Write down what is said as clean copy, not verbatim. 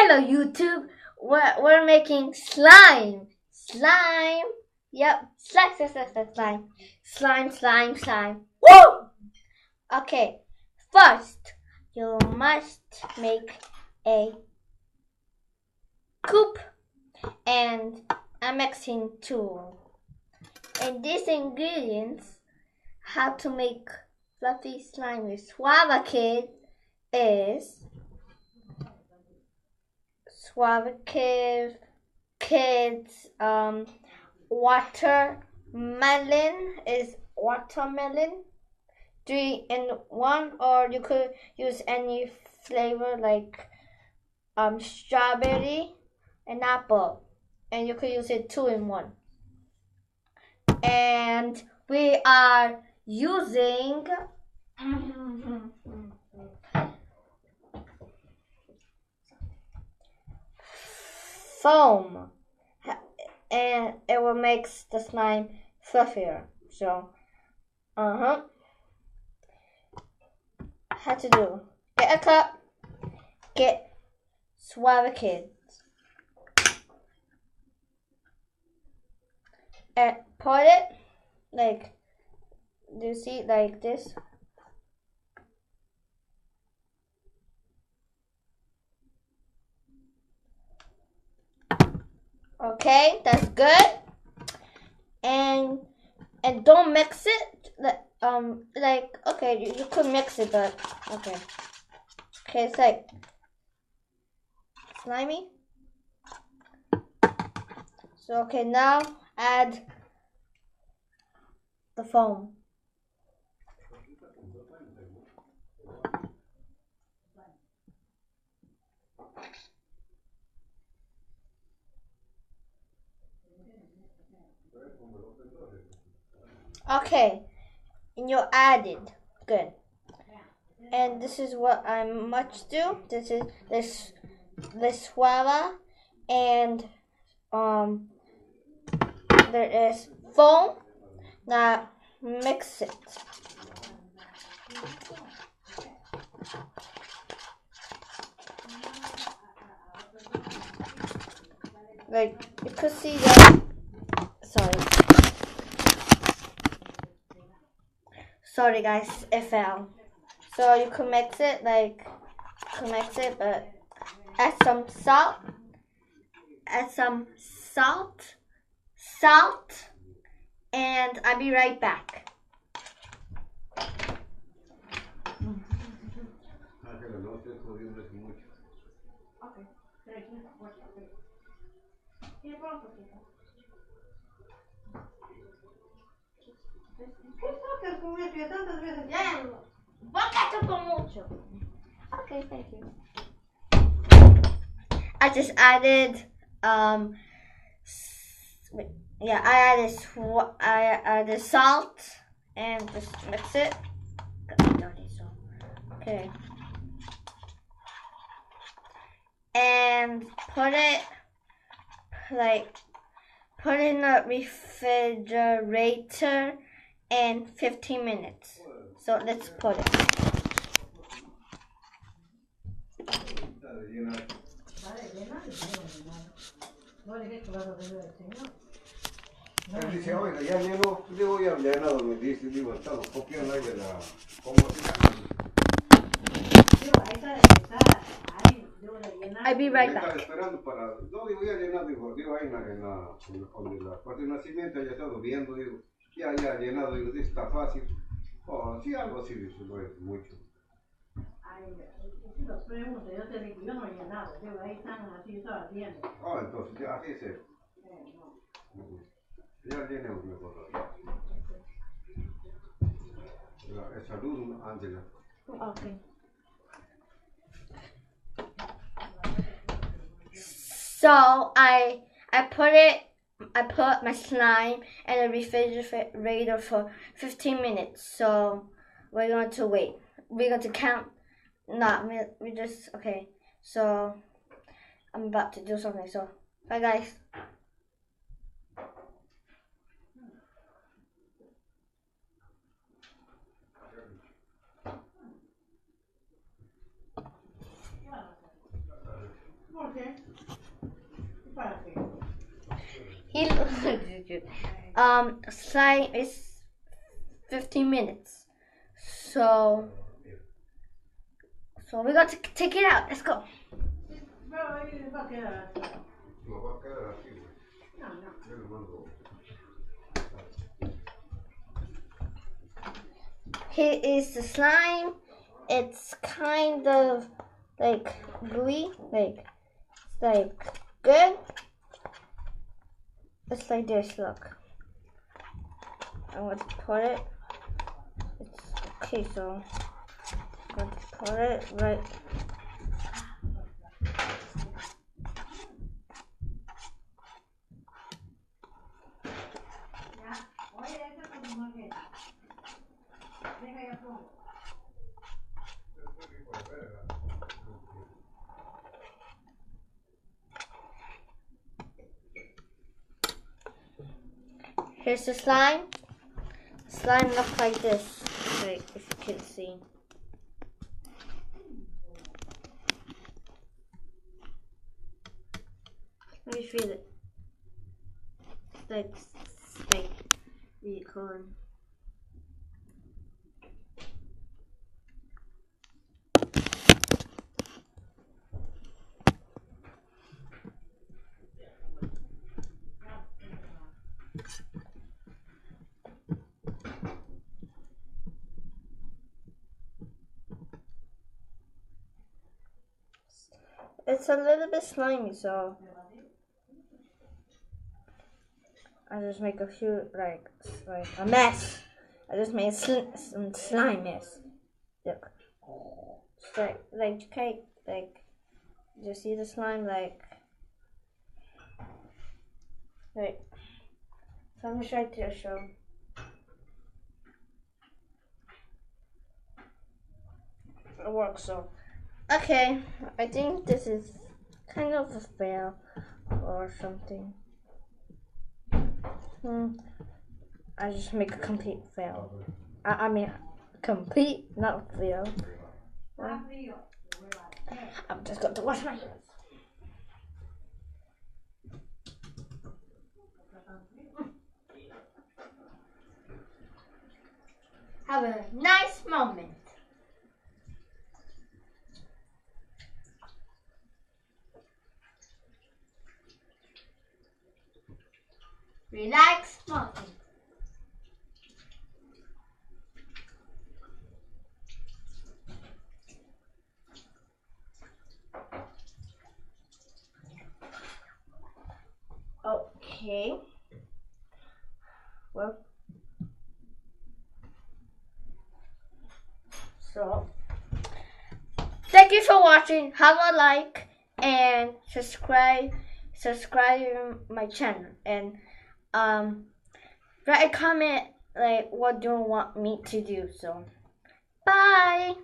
Hello YouTube. We're making slime. Slime. Yep. Slime. Woo! Okay. First, you must make a coop and a mixing tool. And these ingredients, how to make fluffy slime with Suava Kid is Suave Kids watermelon is watermelon 3-in-1, or you could use any flavor like strawberry and apple, and you could use it 2-in-1. And we are using foam, and it will make the slime fluffier. So, how to do? Get a cup, get Suave Kids, and put it like, do you see, like this? Okay, that's good. And don't mix it. Like okay, you could mix it, but okay. Okay, it's like slimy. So okay, now add the foam. Okay, and you added. Good. And this is what I must do. This is this Suava, and there is foam. Now mix it. Like you could see that. Sorry guys, it fell. So you can mix it, but add some salt. And I'll be right back. Okay, thank you. I just added I added salt and just mix it. Okay. And put it in the refrigerator in 15 minutes. So let's put it. Dice, oiga, ya llenó, digo, ya llenado, me dice, digo, estamos copiando ahí de la, ¿cómo se llama? I'll be right back. Estaba esperando para, no, digo, ya llenado, digo, ahí en la parte de nacimiento, ya he estado viendo, digo, ya llenado, digo, está fácil. Oh, sí, algo así, dice, no es mucho. Si los pregunto, yo te digo, yo no he llenado, digo, ahí están así, estaba viendo. Oh, entonces, ya, así es. Ya llené mejor. Salud, Angela. Okay. So I put my slime in the refrigerator for 15 minutes. So we're going to wait. We're going to count. We just okay. So I'm about to do something. So bye guys. He slime is 15 minutes. So we're going to take it out. Let's go. Pero ahí va a quedar así. No va a quedar así, güey. No. Yo le mando. Here is the slime. It's kind of like gooey, like good. It's like this. Look, I'm going to put it. It's okay, so I'm going to put it right. Here's the slime. Slime looks like this, like if you can see. Let me feel it. It's like really cool. It's a little bit slimy, so I just make a few like a mess. I just made some slime mess. Look, it's like cake. Like you see the slime like. So I'm gonna try to show. It works so. Okay, I think this is kind of a fail or something. I just make a complete fail. I mean, complete, not fail. I'm just going to wash my hands. Have a nice moment. Relax moment. Okay. Well, so thank you for watching. Have a like and subscribe my channel and write a comment like what do you want me to do. So bye.